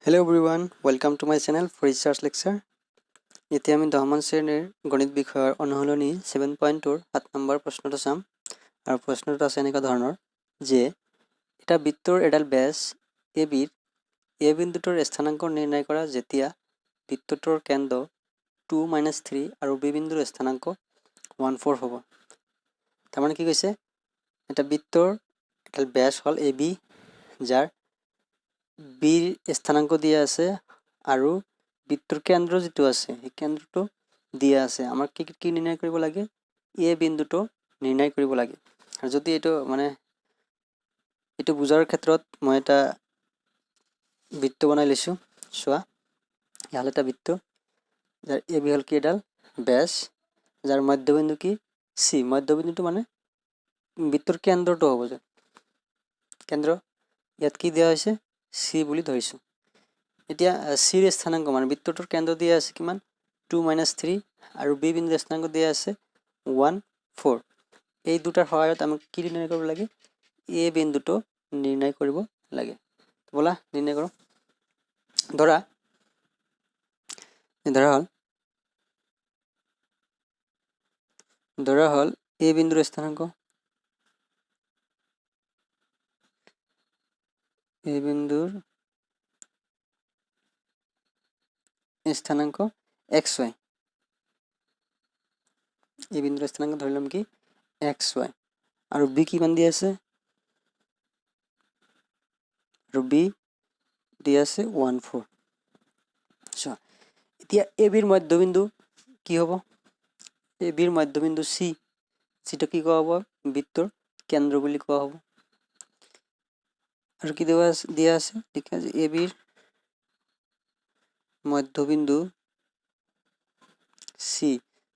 Hello everyone, welcome to my channel Forid lecture. এতিয়া আমি 10 শ্ৰেণীৰ গণিত বিষয়ৰ অনুশীলনী 7.2 7 নম্বৰ প্ৰশ্নটো চাম আৰু প্ৰশ্নটো আছে এনেকুৱা ধৰণৰ যে এটা বৃত্তৰ এডাল ব্যাস AB এ বিন্দুটোৰ স্থানাংক নিৰ্ণয় কৰা যেতিয়া বৃত্তটোৰ কেন্দ্ৰ 2 - 3 আৰু বি বিন্দুৰ স্থানাংক 14 হ'ব। তাৰমানে কি কৈছে এটা বৃত্তৰ এডাল ব্যাস হ'ল AB যাৰ বিৰ স্থানাংক দিয়া আছে আৰু বৃত্তৰ কেন্দ্ৰ যেটো আছে এই কেন্দ্ৰটো দিয়া আছে আমাক কি নিৰ্ণয় কৰিব লাগে এ বিন্দুটো নিৰ্ণয় কৰিব লাগে আৰু যদি এটো মানে এটো বুজাৰ ক্ষেত্ৰত মই এটা বৃত্ত বনাই লৈছো সোৱা ইয়ালে এটা বৃত্ত যাৰ এ বি হল কি এডাল ব্যাস যাৰ মধ্যবিন্দু কি সি মধ্যবিন্দুটো মানে বৃত্তৰ কেন্দ্ৰটো হ'ব যে কেন্দ্ৰ ইয়াত কি দিয়া হৈছে সি বুলি ধৰিছো এতিয়া সিৰ স্থানাংক মানে বৃত্তটোৰ কেন্দ্ৰ দিয়া আছে কিমান 2 - 3 আৰু বি বিন্দুৰ স্থানাংক দিয়া আছে 1 4 এই দুটাৰ সহায়ত আমি কি নিৰ্ণয় কৰিব লাগে এ বিন্দুটো নিৰ্ণয় কৰিব লাগে বলা নিৰ্ণয় কৰো ধৰা হল এ বিন্দুৰ স্থানাংক এ বিন্দুৰ স্থানাংক xy এই বিন্দুৰ স্থানাংক ধৰিলাম কি xy আৰু b কিমান দি আছে আৰু b দি আছে 1 4 সো এতিয়া a বিৰ মধ্যবিন্দু কি হ'ব a বিৰ মধ্যবিন্দু c যেটা কি কোৱা হ'ব বৃত্তৰ কেন্দ্ৰ বুলি কোৱা হ'ব আৰু কি দিয়া আছে লিখা আছে a বিৰ মধ্যবিন্দু c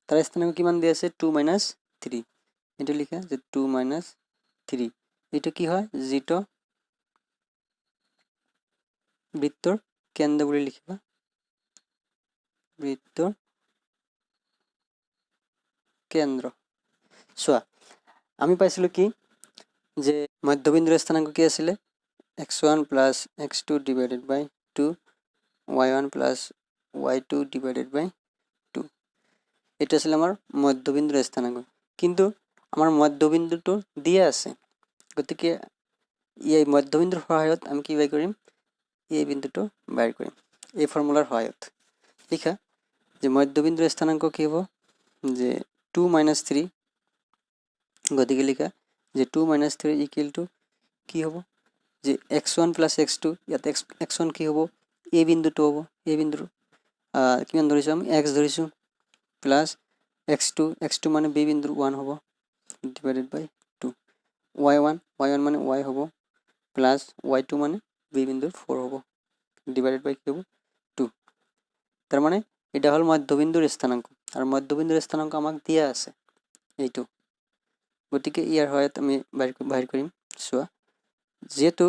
তার স্থানাঙ্ক কিমান দিয়া আছে 2 - 3 এটা লিখা যে 2 - 3 এটা কি হয় যেটো বৃত্তৰ কেন্দ্ৰ বুলি লিখিবা বৃত্তৰ কেন্দ্ৰ সোৱা আমি পাইছিলো কি যে মধ্যবিন্দুৰ স্থানাঙ্ক কি আছিল x1 + x2 / 2 y1 + y2 / 2 এটা আছিল আমাৰ মধ্যবিন্দুৰ স্থানাঙ্ক কিন্তু আমাৰ মধ্যবিন্দুটো দিয়া আছে গতিকে এই মধ্যবিন্দুৰ সহায়ত আমি কি বাই কৰিম এই বিন্দুটো বাইৰ কৰিম এই ফৰ্মুলাৰ সহায়ত লিখা যে মধ্যবিন্দুৰ স্থানাঙ্ক কি হ'ব যে 2 - 3 গতিকে লিখা যে 2 - 3 = কি হ'ব যে x1 + x2 ইয়াত x1 কি হ'ব a বিন্দুটো হ'ব a বিন্দুৰ কিমান ধৰিছো আমি x ধৰিছো প্লাস x2 মানে b বিন্দুৰ 1 হ'ব / 2 y1 মানে y হ'ব প্লাস y2 মানে b বিন্দুৰ 4 হ'ব / কি হ'ব 2 তাৰ মানে এটা হল মধ্যবিন্দুৰ স্থানাঙ্ক আৰু মধ্যবিন্দুৰ স্থানাঙ্ক আমাক দিয়া আছে এইটো গতিকে ইয়াৰ সহায়ত আমি বাইৰ কৰিম সোৱা যেটো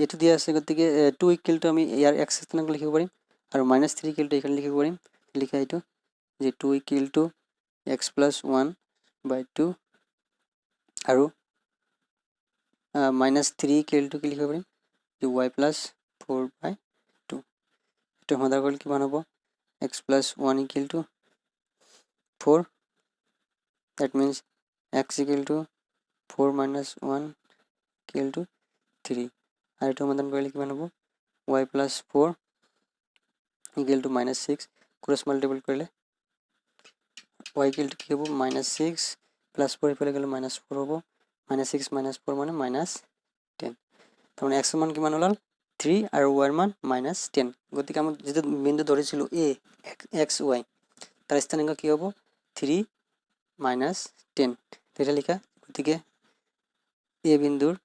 এটো দিয়া আছে গতিকে 2 = আমি ইয়াৰ x স্থানাঙ্ক লিখিব পাৰিম আৰু -3 = এখানে লিখিব পাৰিম লিখা এইটো যে 2 = x + 1 / 2 আৰু -3 = কি লিখিব পাৰিম যে y + 4 / 2 এটো সমাধান কৰিলে কিমান হ'ব x + 1 = 4 that means x = 4 - 1 = 3 আৰু এটো সমাধান কৰিলে কিমান হ'ব y + 4 = -6 ক্ৰস মাল্টিপল কৰিলে y = কি হ'ব -6 + 4 ইফালে গ'লে -4 হ'ব -6 - 4 মানে -10 তাৰমানে x মান কিমান হ'ল 3 আৰু y মান -10 গতিকে আমি যেটো বিন্দু ধৰিছিলো a xy তাৰ স্থানাঙ্ক কি হ'ব 3 - 10 এটা লিখা গতিকে a বিন্দুৰ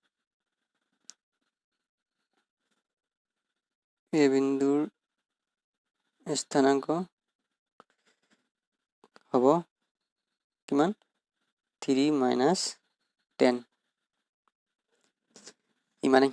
স্থানাঙ্ক হ'ব কিমান 3 - 10 ইমানেই